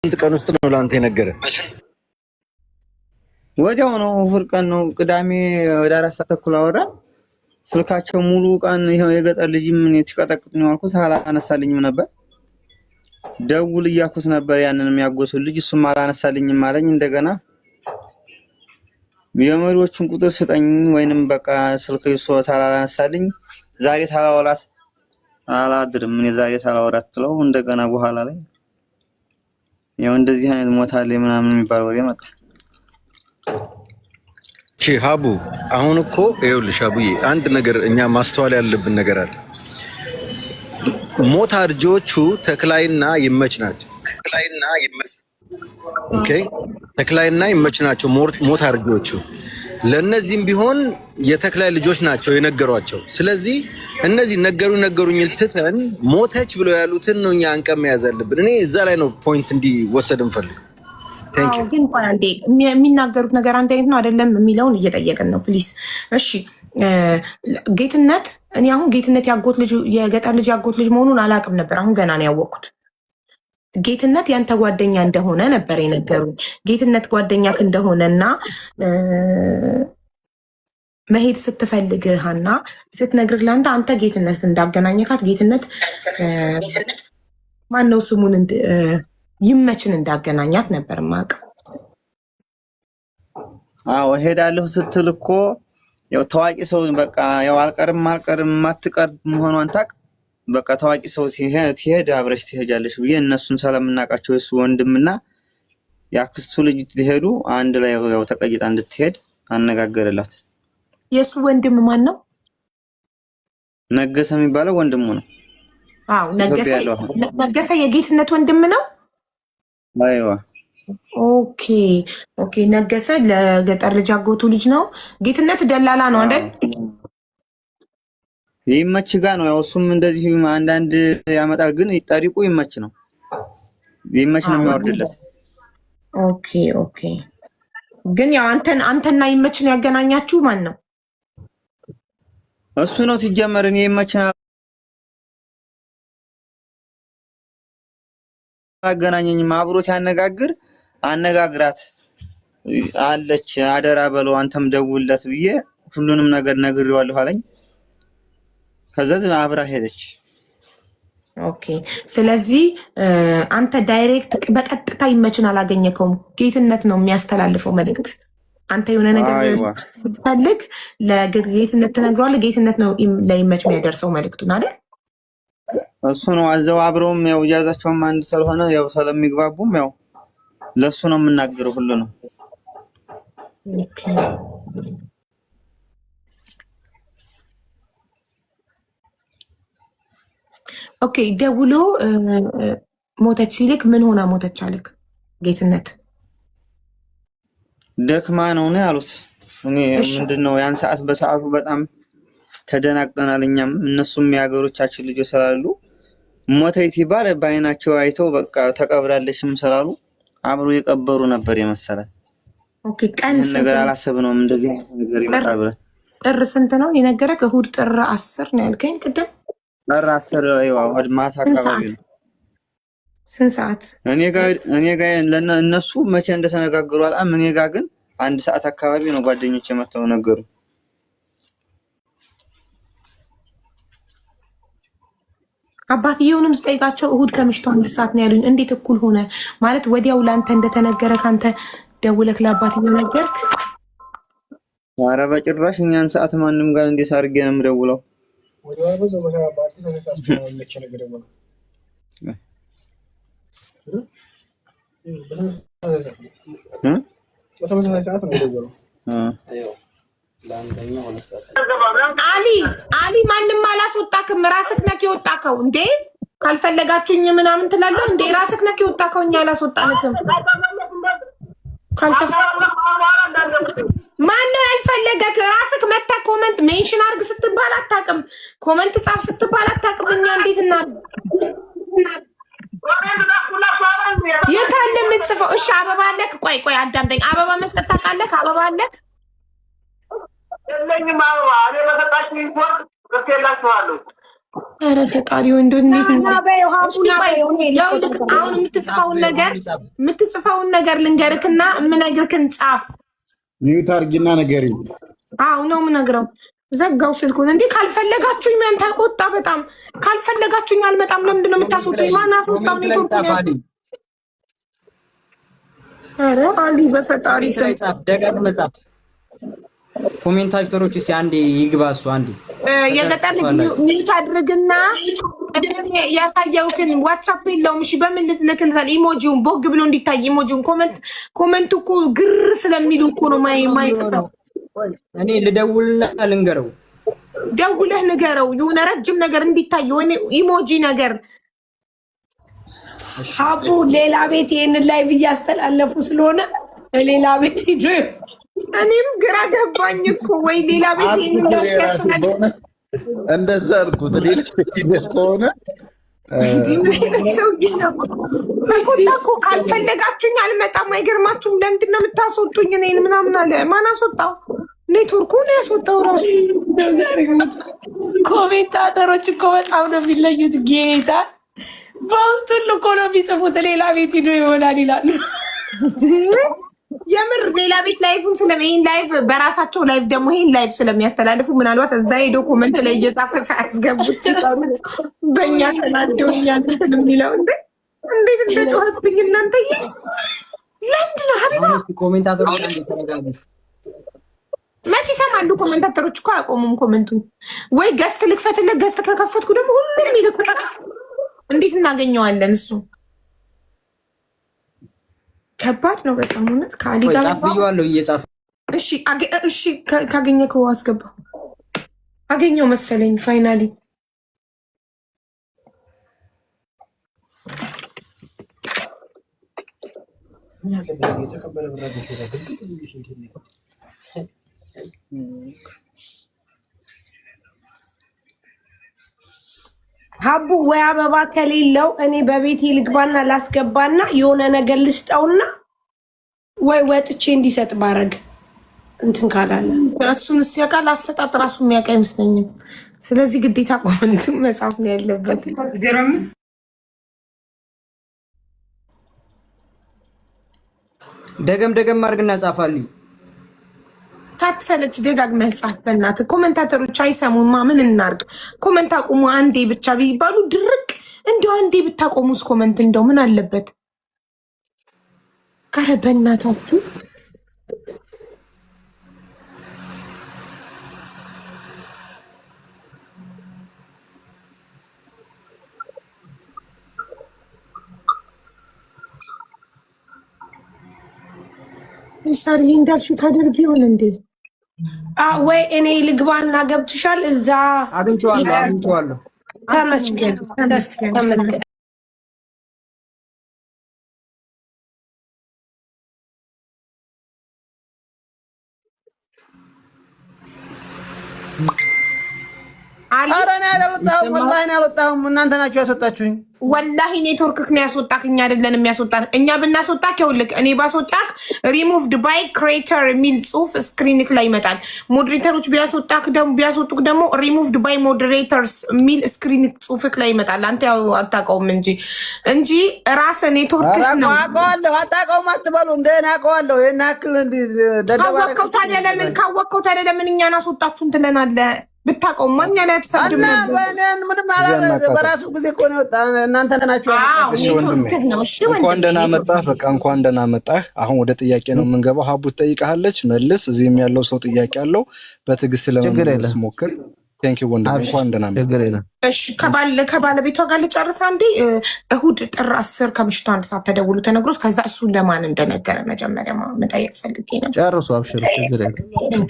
አንተ ቀን ውስጥ ነው ላንተ የነገረ ወዲያው ነው ፍርቀን ነው ቅዳሜ ወደ 4 ሰዓት ተኩል አወራ ስልካቸው ሙሉ ቀን ይሄው የገጠር ልጅ ምን ትቀጠቅጥ ነው አልኩት አላነሳልኝም ነበር ደውል እያልኩት ነበር ያንንም ያጎሱ ልጅ እሱም አላነሳልኝም አለኝ እንደገና የመሪዎቹን ቁጥር ስጠኝ ወይንም በቃ ስልክ ይሶታ አላነሳልኝ ዛሬ ታላወራት አላድርም እኔ ዛሬ ታላወራት ጥለው እንደገና በኋላ ላይ ያው እንደዚህ አይነት ሞታል ምናምን የሚባል ወሬ መጣ ሀቡ አሁን እኮ ይኸውልሽ አቡዬ አንድ ነገር እኛ ማስተዋል ያለብን ነገር አለ ሞት አርጆቹ ተክላይና ይመች ናቸው ኦኬ ተክላይና ይመች ናቸው ሞት አርጆቹ ለነዚህም ቢሆን የተክላይ ልጆች ናቸው የነገሯቸው ስለዚህ እነዚህ ነገሩኝ ትተን ሞተች ብለው ያሉትን ነው እኛ አንቀም ያዛልብን እኔ እዛ ላይ ነው ፖይንት እንዲወሰድ እንፈልግ አዎ ግን አንዴ የሚናገሩት ነገር አንድ አይነት ነው አይደለም የሚለውን እየጠየቅን ነው ፕሊስ እሺ ጌትነት እኔ አሁን ጌትነት ያጎት ልጅ የገጠር ልጅ ያጎት ልጅ መሆኑን አላውቅም ነበር አሁን ገና ነው ያወቅኩት ጌትነት ያንተ ጓደኛ እንደሆነ ነበር የነገሩኝ ጌትነት ጓደኛክ እንደሆነና መሄድ ስትፈልግ ሀና ስትነግርህ ለአንተ አንተ ጌትነት እንዳገናኘካት ጌትነት ማነው ስሙን ይመችን እንዳገናኛት ነበር ማቅ አዎ ሄዳለሁ ስትል እኮ ያው ታዋቂ ሰው በቃ ያው አልቀርም ማትቀር መሆኗን ታቅ በቃ ታዋቂ ሰው ሲሄድ አብረሽ ትሄጃለሽ ብዬ እነሱን ሰላምናቃቸው እሱ ወንድምና ያክስቱ ልጅ ሊሄዱ አንድ ላይ ያው ተቀይጣ እንድትሄድ አነጋገረላት የሱ ወንድም ማን ነው ነገሰ የሚባለው ወንድሙ ነው አዎ ነገሰ የጌትነት ወንድም ነው አይዋ ኦኬ ነገሰ ለገጠር ልጅ አጎቱ ልጅ ነው ጌትነት ደላላ ነው አይደል ይመች ጋር ነው ያው እሱም እንደዚህ አንዳንድ ያመጣል ግን ጠሪቁ ይመች ነው የሚያወርድለት ኦኬ ግን ያው አንተና ይመችን ያገናኛችሁ ማን ነው እሱ ነው ሲጀመር እኔ ይመችን አገናኘኝም አብሮት ያነጋግር አነጋግራት አለች አደራ በለው አንተም ደውልለት ብዬ ሁሉንም ነገር ነግሬዋለሁ አለኝ ከዛ አብራ ሄደች ኦኬ ስለዚህ አንተ ዳይሬክት በቀጥታ ይመችን አላገኘከውም ጌትነት ነው የሚያስተላልፈው መልእክት አንተ የሆነ ነገር ስትፈልግ ለጌትነት ተነግሯል ጌትነት ነው ለይመች የሚያደርሰው መልእክቱን አይደል እሱ ነው አዘው አብረውም ያው ያዛቸውም አንድ ስለሆነ ያው ስለሚግባቡም ያው ለሱ ነው የምናገረው ሁሉ ነው ኦኬ ደውሎ ሞተች ሲልክ ምን ሆና ሞተች አለክ ጌትነት ደክማ ነው ያሉት እኔ ምንድነው ያን ሰዓት በሰዓቱ በጣም ተደናቅጠናል እኛም እነሱም ያገሮቻችን ልጅ ስላሉ ሞተይት ይባል ባይናቸው አይተው በቃ ተቀብራለሽም ስላሉ አብሮ የቀበሩ ነበር የመሰለ ኦኬ ቀን ነገር አላሰብነውም እንደዚህ ነገር ይመጣል ጥር ስንት ነው የነገረክ እሁድ ጥር 10 ነው ያልከኝ ቅድም ጥር 10 አይዋ ወድ ማታ አካባቢ ነው ስንት ሰዓት እኔ ጋር ለእነሱ መቼ እንደተነጋገሩ አላም እኔ ጋር ግን 1 ሰዓት አካባቢ ነው ጓደኞቼ መተው ነገሩ አባትየውንም ስጠይቃቸው እሁድ ከምሽቱ 1 ሰዓት ነው ያሉኝ እንዴት እኩል ሆነ ማለት ወዲያው ላንተ እንደተነገረ ካንተ ደውለክ ለአባትየው ነገርክ ኧረ በጭራሽ እኛን ሰዓት ማንንም ጋር እንዴት አድርጌ ነው የምደውለው ወዲያው በዛው አባቴ ተነሳስቶ ነው ለቸ ነገር ደውለው አሊ ማንንም አላስወጣክም ራስክ ነክ የወጣከው እንዴ ካልፈለጋችሁኝ ምናምን ትላለህ እንዴ ራስክ ነክ የወጣከው እኛ አላስወጣንክም ማነው ያልፈለገክ ራስክ መታ ኮሜንት ሜንሽን አርግ ስትባል አታውቅም ኮሜንት ጻፍ ስትባል አታውቅም እኛ እንዴት እና የታለ የምትጽፈው እሺ አበባ አለክ ቆይ አዳምጠኝ አበባ መስጠት ታውቃለህ አበባ አለክ የለኝም አበባ እኔ በሰጣችኝ ይቆር ከከላችኋለሁ ኧረ ፈጣሪ ወንዶ እንዴት ነው? አሁን የምትጽፈውን ነገር ልንገርክና የምነግርክን ጻፍ። ኒውት አድርጊና ነገሪ። አዎ ነው የምነግረው። ዘጋው ስልኩን። እንዴ ካልፈለጋችሁኝ ምን ተቆጣ? በጣም ካልፈለጋችሁኝ አልመጣም። ለምንድን ነው የምታስወጡኝ? ማን አስወጣው? ኔትወርክ ነው። ኧረ አሊ በፈጣሪ ስም ደጋግ መጻፍ ኮሜንታተሮች እስኪ አንዴ ይግባሱ። አንዴ የገጠር ሚውት አድርግና ያሳየውክን ዋትስአፕ የለውም። እሺ በምን ልትልክልታል? ኢሞጂውን ቦግ ብሎ እንዲታይ ኢሞጂውን ኮመንት እኮ ግር ስለሚሉ እኮ ነው ማይጽፈው። እኔ ልደውልና ልንገረው። ደውለህ ንገረው የሆነ ረጅም ነገር እንዲታይ የሆነ ኢሞጂ ነገር። ሀቡ ሌላ ቤት ይሄንን ላይ እያስተላለፉ ስለሆነ ሌላ ቤት ሂዶ እኔም ግራ ገባኝ እኮ ወይ ሌላ ቤት ይሄንን ላይ ያስተላለፉ እንደዛ አልኩት። ሌላ ቤት ከሆነ ምን አይነት ሰውዬ ነው? በቁጣ እኮ ካልፈለጋችሁኝ አልመጣም። አይገርማችሁም? ለምንድን ነው የምታስወጡኝ እኔን ምናምን አለ። ማን አስወጣው? ኔትወርኩ ነው ያስወጣው ራሱ። ኮሜንታተሮች እኮ በጣም ነው የሚለዩት። ጌታ በውስጥ ሁሉ እኮ ነው የሚጽፉት። ሌላ ቤት ሂዶ ይሆናል ይላሉ። የምር ሌላ ቤት ላይፉን ይሄን ላይፍ በራሳቸው ላይፍ ደግሞ ይሄን ላይፍ ስለሚያስተላልፉ ምናልባት እዛ ሄዶ ኮመንት ላይ እየጻፈ ሳያስገቡት ሲቀሩ በእኛ ተናደውኛል የሚለው እንዴት እንደጮህብኝ እናንተዬ። ለምንድን ነው ሀቢባ ኮሜንታተሮች አንዴ ተረጋጉ። መቼ ይሰማሉ? ኮሜንታተሮች እኮ አያቆሙም ኮመንቱን። ወይ ገስት ልክፈትለት። ገስት ከከፈትኩ ደግሞ ሁሉም ይልኩ። እንዴት እናገኘዋለን? እሱ ከባድ ነው በጣም እውነት። ከአሊ ጋር ብዬዋለሁ እየጻፈ። እሺ ካገኘከው አስገባ። አገኘው መሰለኝ ፋይናሊ። ሀቡ ወይ አበባ ከሌለው እኔ በቤቴ ልግባና ላስገባና የሆነ ነገር ልስጠውና ወይ ወጥቼ እንዲሰጥ ባረግ እንትን ካላለ እሱን ሲያውቃል አሰጣጥ ራሱ የሚያውቅ አይመስለኝም። ስለዚህ ግዴታ ኮመንት መጻፍ ነው ያለበት። ደገም አድርግና ጻፋልኝ። ታትሰለች ደጋግመህ ጻፍ በእናትህ። ኮመንታተሮች አይሰሙማ። ምን እናርግ? ኮመንት አቁሙ አንዴ ብቻ ቢባሉ ድርቅ። እንደው አንዴ ብታቆሙስ ኮመንት እንደው ምን አለበት? አረ በእናታችሁ ሳሪ እንዳልሽው ታደርጊ ይሆን እንዴ? ወይ እኔ ልግባና ገብትሻል እዛ አግኝቼዋለሁ። ተመስገን። አልወጣሁም። እናንተ ናችሁ ያስወጣችሁኝ። ወላሂ ኔትወርክክ ነው ያስወጣክ፣ እኛ አይደለን የሚያስወጣን። እኛ ብናስወጣክ ይኸውልህ፣ እኔ ባስወጣክ ሪሙቭድ ባይ ክሬተር የሚል ጽሁፍ ስክሪንክ ላይ ይመጣል። ሞዴሬተሮች ቢያስወጡክ ደግሞ ሪሙቭድ ባይ ሞዴሬተርስ የሚል ስክሪንክ ጽሁፍክ ላይ ይመጣል። አንተ ያው አታውቀውም እንጂ ራስህ ኔትወርክክ ነው። አውቀዋለሁ። አታውቀውም አትበሉ። እንደና አውቀዋለሁ። ይሄን ያክል ካወቅከው ታዲያ ለምን እኛን አስወጣችሁን ትለናለህ? ብታቆም ማኛ ላይ አትፈቅድም ነበር። ምንም አላረዘ በራሱ ጊዜ እኮ ነው ወጣ። እናንተ ናችሁ። እንኳን ደህና መጣህ። በቃ እንኳን ደህና መጣህ። አሁን ወደ ጥያቄ ነው የምንገባው። ሀቡ ትጠይቃለች፣ መልስ። እዚህም ያለው ሰው ጥያቄ አለው። በትዕግስት ለመመለስ ሞክር። ቴንክ ዩ ወንድም፣ እንኳን ደህና መጣህ። እሺ ከባለቤቷ ጋር ልጨርስ አንዴ። እሁድ ጥር 10 ከምሽቱ 1 ሰዓት ተደውሎ ተነግሮት ከዛ እሱ ለማን እንደነገረ መጀመሪያ መጠየቅ ፈልጌ ነበር። ጨርሱ፣ አብሽሩ፣ ችግር የለም።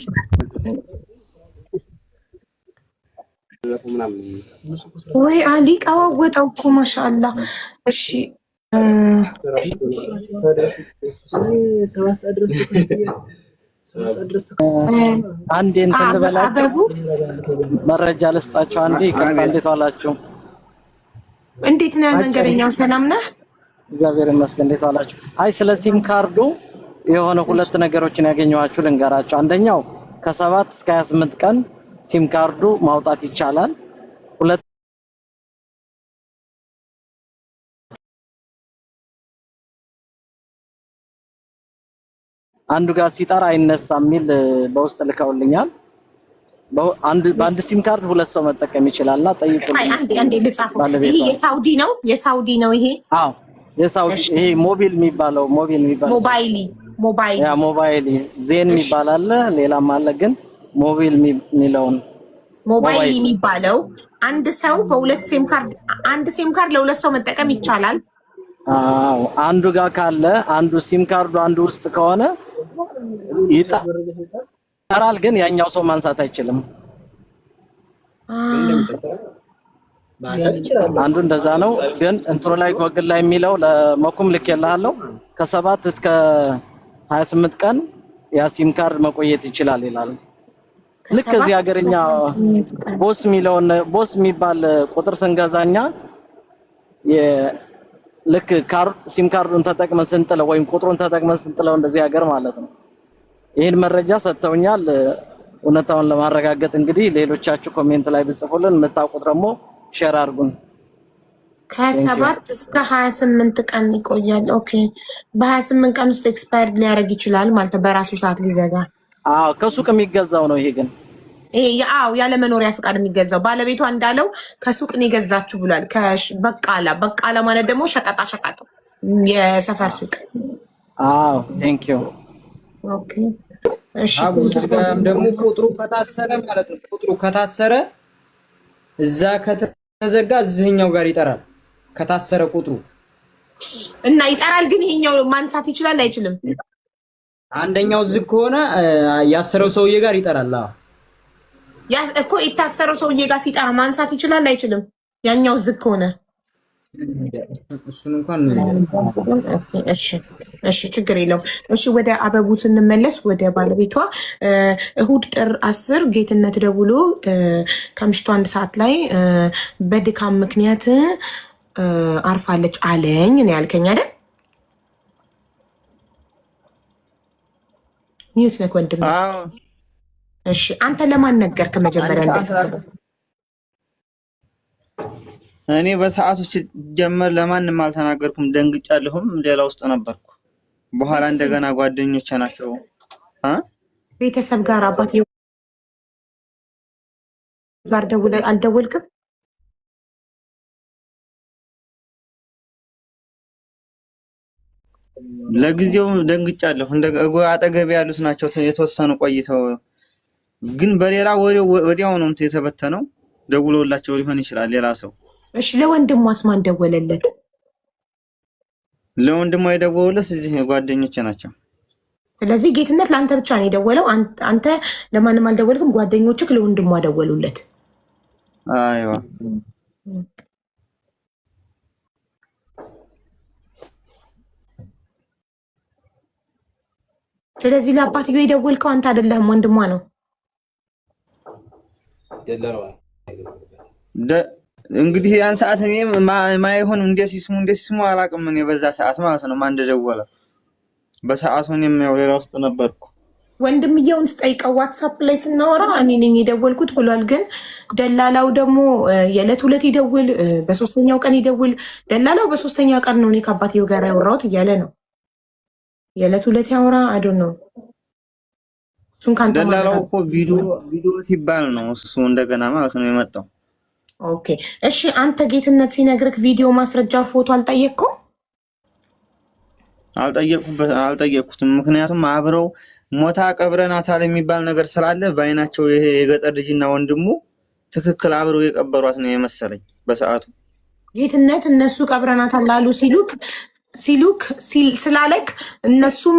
ወይ አሊ ቀዋወጠው እኮ ማሻአላ። እሺ አንዴ እንትን ልበላችሁ፣ መረጃ ልስጣችሁ። አንዴ ይቅርታ። እንዴት ዋላችሁ? እንዴት ነህ መንገደኛው? ሰላም ነህ? እግዚአብሔር ይመስገን። እንዴት ዋላችሁ? አይ ስለ ሲም ካርዱ የሆነ ሁለት ነገሮችን ያገኘኋችሁ ልንገራችሁ። አንደኛው ከ7 እስከ 28 ቀን ሲም ካርዱ ማውጣት ይቻላል። አንዱ ጋር ሲጠራ አይነሳም የሚል በውስጥ ልከውልኛል። በአንድ ሲም ካርድ ሁለት ሰው መጠቀም ይችላልና ጠይቁልኝ። አንዴ ልጻፈው። ይሄ የሳውዲ ነው ይሄ? አዎ የሳውዲ ይሄ ሞባይል የሚባለው ሞባይል ዜን የሚባል አለ፣ ሌላም አለ። ግን ሞባይል የሚለውን ሞባይል የሚባለው አንድ ሰው በሁለት ሲም ካርድ ለሁለት ሰው መጠቀም ይቻላል። አዎ አንዱ ጋር ካለ አንዱ ሲም ካርዱ አንዱ ውስጥ ከሆነ ይጠራል፣ ግን ያኛው ሰው ማንሳት አይችልም። አንዱ እንደዛ ነው። ግን እንትሮ ላይ ጎግል ላይ የሚለው ለመኩም ልኬልሃለሁ ከ7 እስከ 28 ቀን ያ ሲም ካርድ መቆየት ይችላል ይላል። ልክ እዚህ ሀገርኛ ቦስ የሚባል ቁጥር ስንገዛኛ ልክ ሲም ካርዱን ተጠቅመን ስንጥለው ወይም ቁጥሩን ተጠቅመን ስንጥለው እንደዚህ ሀገር ማለት ነው። ይሄን መረጃ ሰጥተውኛል። እውነታውን ለማረጋገጥ እንግዲህ ሌሎቻችሁ ኮሜንት ላይ ብጽፉልን የምታውቁት ደግሞ ሼር አድርጉን። ከ7 እስከ 28 ቀን ይቆያል። ኦኬ በ28 ቀን ውስጥ ኤክስፓየርድ ሊያደርግ ይችላል ማለት በራሱ ሰዓት ሊዘጋ። አዎ ከሱቅ የሚገዛው ነው። ይሄ ግን ያለ መኖሪያ ፍቃድ የሚገዛው ባለቤቷ እንዳለው ከሱቅ ነው የገዛችሁ ብሏል። በቃላ ማለት ደግሞ ሸቀጣ የሰፈር ሱቅ። አዎ ቴንክ ዩ። ኦኬ እሺ ደግሞ ቁጥሩ ከታሰረ ማለት ነው። ቁጥሩ ከታሰረ እዛ ከተዘጋ እዚህኛው ጋር ይጠራል። ከታሰረ ቁጥሩ እና ይጠራል። ግን ይሄኛው ማንሳት ይችላል አይችልም? አንደኛው ዝግ ከሆነ ያሰረው ሰውዬ ጋር ይጠራል። እኮ የታሰረው ሰውዬ ጋር ሲጠራ ማንሳት ይችላል አይችልም? ያኛው ዝግ ከሆነ እሱን እንኳን እሺ ችግር የለውም። እሺ ወደ አበቡ ስንመለስ ወደ ባለቤቷ እሁድ ጥር 10 ጌትነት ደውሎ ከምሽቱ 1 ሰዓት ላይ በድካም ምክንያት አርፋለች አለኝ ነው ያልከኝ አይደል? ሚዩት ነክ ወንድም። እሺ አንተ ለማን ነገርክ መጀመሪያ? እኔ በሰዓቱ ጀመር ለማንም አልተናገርኩም። ደንግጫለሁም ሌላ ውስጥ ነበርኩ። በኋላ እንደገና ጓደኞቼ ናቸው ቤተሰብ ጋር አባትዬው ጋር አልደወልክም? ለጊዜው ደንግጫለሁ። አጠገቤ ያሉት ናቸው የተወሰኑ ቆይተው፣ ግን በሌላ ወዲያው ነው የተበተነው። ደውሎላቸው ሊሆን ይችላል ሌላ ሰው። እሺ ለወንድሟስ ማን ደወለለት? ለወንድሟ የደወሉለት እዚህ ጓደኞቼ ናቸው። ስለዚህ ጌትነት ለአንተ ብቻ ነው የደወለው። አንተ ለማንም አልደወልክም። ጓደኞችህ ለወንድሟ ደወሉለት። አይዋ ስለዚህ ለአባትየው የደወልከው አንተ አይደለህም፣ ወንድሟ ነው። እንግዲህ ያን ሰዓት እኔ ማይሆን እንደሲስሙ አላውቅም። እኔ በዛ ሰዓት ማለት ነው ማን እንደደወለ በሰዓቱ እኔም ያው ሌላ ውስጥ ነበርኩ። ወንድምየውን ስጠይቀው ዋትሳፕ ላይ ስናወራ እኔ ነኝ የደወልኩት ብሏል። ግን ደላላው ደግሞ የዕለት ሁለት ይደውል፣ በሶስተኛው ቀን ይደውል። ደላላው በሶስተኛ ቀን ነው እኔ ከአባትየው ጋር ያወራሁት እያለ ነው። የዕለት ሁለት ያወራ አይደል ነው። እሱን ካንተ ደላላው እኮ ቪዲዮ ሲባል ነው እሱ እንደገና ማለት ነው የመጣው። ኦኬ እሺ። አንተ ጌትነት ሲነግርክ ቪዲዮ ማስረጃ ፎቶ አልጠየቅከው? አልጠየቅኩትም። ምክንያቱም አብረው ሞታ ቀብረናታል የሚባል ነገር ስላለ በአይናቸው ይሄ የገጠር ልጅና ወንድሙ ትክክል አብረው የቀበሯት ነው የመሰለኝ በሰዓቱ። ጌትነት እነሱ ቀብረናታል ላሉ ሲሉክ ስላለክ እነሱም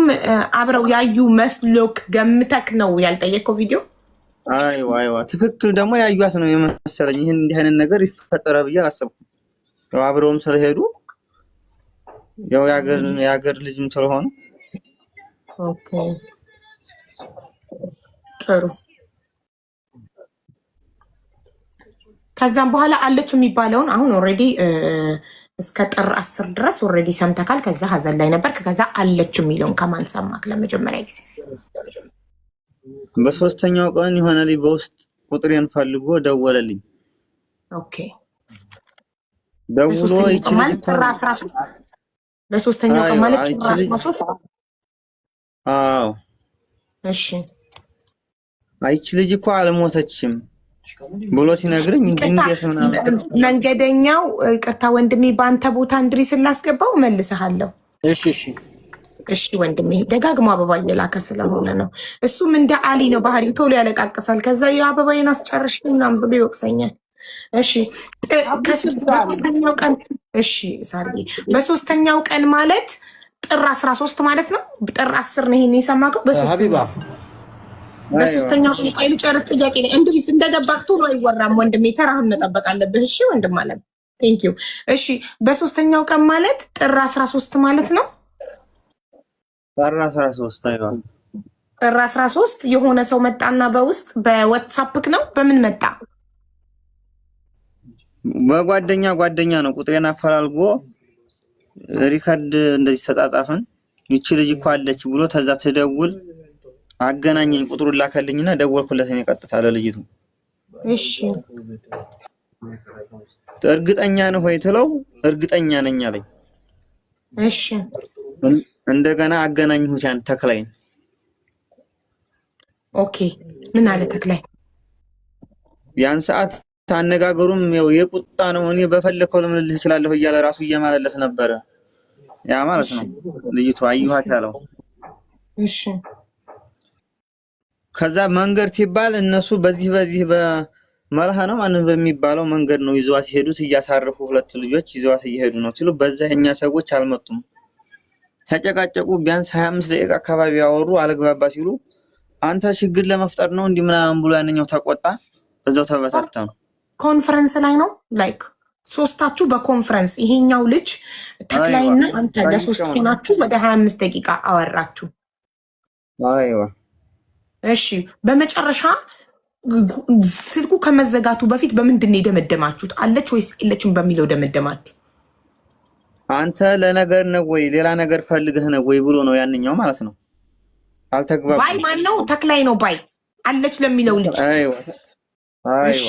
አብረው ያዩ መስሎክ ገምተክ ነው ያልጠየቅከው ቪዲዮ? አይዋ ትክክል ደግሞ ያዩት ነው የመሰለኝ። ይሄን እንዲህ አይነት ነገር ይፈጠራል ብዬ አላሰብኩም። ያው አብረውም ስለሄዱ ያው የሀገር ልጅም ስለሆነ። ኦኬ ጥሩ። ከዛም በኋላ አለች የሚባለውን አሁን ኦልሬዲ እስከ ጥር 10 ድረስ ኦልሬዲ ሰምተካል። ከዛ ሀዘን ላይ ነበር። ከዛ አለች የሚለውን ከማን ሰማክ ለመጀመሪያ ጊዜ? በሶስተኛው ቀን የሆነ ልጅ በውስጥ ቁጥሬን ፈልጎ ደወለልኝ። ኦኬ ደውሎ ጥር 13 በሶስተኛው ቀን ማለት ጥር 13 አዎ እሺ አይቺ ልጅ እኮ አልሞተችም ብሎ ሲነግረኝ እንዴት ምናምን መንገደኛው ይቅርታ ወንድሜ በአንተ ቦታ እንድሪስን ላስገባው መልስሃለሁ። እሺ ወንድሜ ደጋግሞ አበባ እየላከ ስለሆነ ነው። እሱም እንደ አሊ ነው ባህሪው፣ ቶሎ ያለቃቅሳል። ከዛ የአበባዬን አስጨርሽ ምናምን ብሎ ይወቅሰኛል። እሺ በሶስተኛው ቀን እሺ ሳርዬ በሶስተኛው ቀን ማለት ጥር 13 ማለት ነው። ጥር 10 ነው ይሄን የሰማከው። በሶስተኛው ቀን ቆይ ልጨርስ ጥያቄ ነው። እንድሪስ እንደገባህ ቶሎ አይወራም ወንድሜ፣ ተራህን መጠበቅ አለብህ። እሺ ወንድም አለም ቴንክ ዩ። እሺ በሶስተኛው ቀን ማለት ጥር 13 ማለት ነው። ጥር 13 አይዋል ጥር 13 የሆነ ሰው መጣና በውስጥ በዋትስአፕክ ነው በምን መጣ? በጓደኛ ነው ቁጥሬን አፈላልጎ ሪከርድ እንደዚህ ተጣጣፈን። ይቺ ልጅ እኮ አለች ብሎ ተዛ ትደውል አገናኘኝ፣ ቁጥሩን ላከልኝና ደወልኩለት እኔ ቀጥታ ለልጅቱ። እሺ እርግጠኛ ነህ ወይ ትለው እርግጠኛ ነኝ አለኝ። እሺ እንደገና አገናኝሁት ያን ተክላይን። ኦኬ ምን አለ ተክላይ? ያን ሰዓት ታነጋገሩም የቁጣ ነው። እኔ በፈለከው ልምልልህ እችላለሁ እያለ ራሱ እየማለለስ ነበረ። ያ ማለት ነው ልጅቱ አዩሃት ያለው። እሺ ከዛ መንገድ ሲባል እነሱ በዚህ በመልሃ ነው ማንን በሚባለው መንገድ ነው ይዘዋት ሲሄዱት፣ እያሳረፉ ሁለት ልጆች ይዘዋት እየሄዱ ነው ሲሉ በዛ የኛ ሰዎች አልመጡም። ተጨቃጨቁ። ቢያንስ 25 ደቂቃ አካባቢ ያወሩ። አልግባባ ሲሉ አንተ ችግር ለመፍጠር ነው እንዲህ ምናምን ብሎ ያንኛው ተቆጣ። በዛው ተበታተኑ። ኮንፈረንስ ላይ ነው ላይክ ሶስታችሁ በኮንፈረንስ ይሄኛው ልጅ ተክላይና አንተ ለሶስት ሆናችሁ ወደ 25 ደቂቃ አወራችሁ። አይዋ እሺ በመጨረሻ ስልኩ ከመዘጋቱ በፊት በምንድን ነው የደመደማችሁት? አለች ወይስ የለችም በሚለው ደመደማችሁ? አንተ ለነገር ነው ወይ ሌላ ነገር ፈልገህ ነው ወይ ብሎ ነው ያንኛው ማለት ነው። አልተግባባም። ባይ ማን ነው? ተክላይ ነው ባይ አለች ለሚለው ልጅ። አይዋ እሺ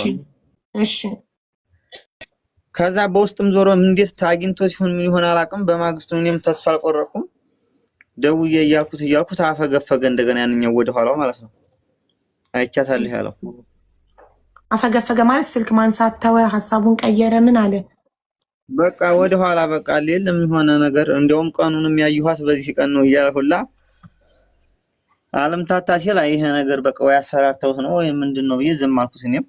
እሺ ከዛ በውስጥም ዞሮ እንዴት ታግኝቶ ሲሆን ምን ይሆን አላውቅም። በማግስቱ እኔም ተስፋ አልቆረጥኩም። ደውዬ እያልኩት አፈገፈገ። እንደገና ያንኛው ወደ ኋላው ማለት ነው አይቻታለሁ ያለው። አፈገፈገ ማለት ስልክ ማንሳት ተወ፣ ሀሳቡን ቀየረ። ምን አለ? በቃ ወደ ኋላ በቃ የለም የሆነ ነገር። እንደውም ቀኑንም ያዩሃት በዚህ ቀን ነው እያልሁላ ዓለም ታታ ሲል ይሄ ነገር በቃ ወይ አስፈራርተውት ነው ወይ ምንድነው ብዬ ዝም አልኩት እኔም።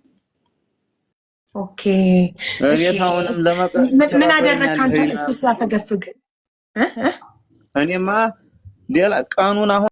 ኦኬ ቤታውንም ለመቅረብ ምን አደረግክ አንተ? እሱ ሲያፈገፍግ እኔማ ሌላ ቀኑን አሁን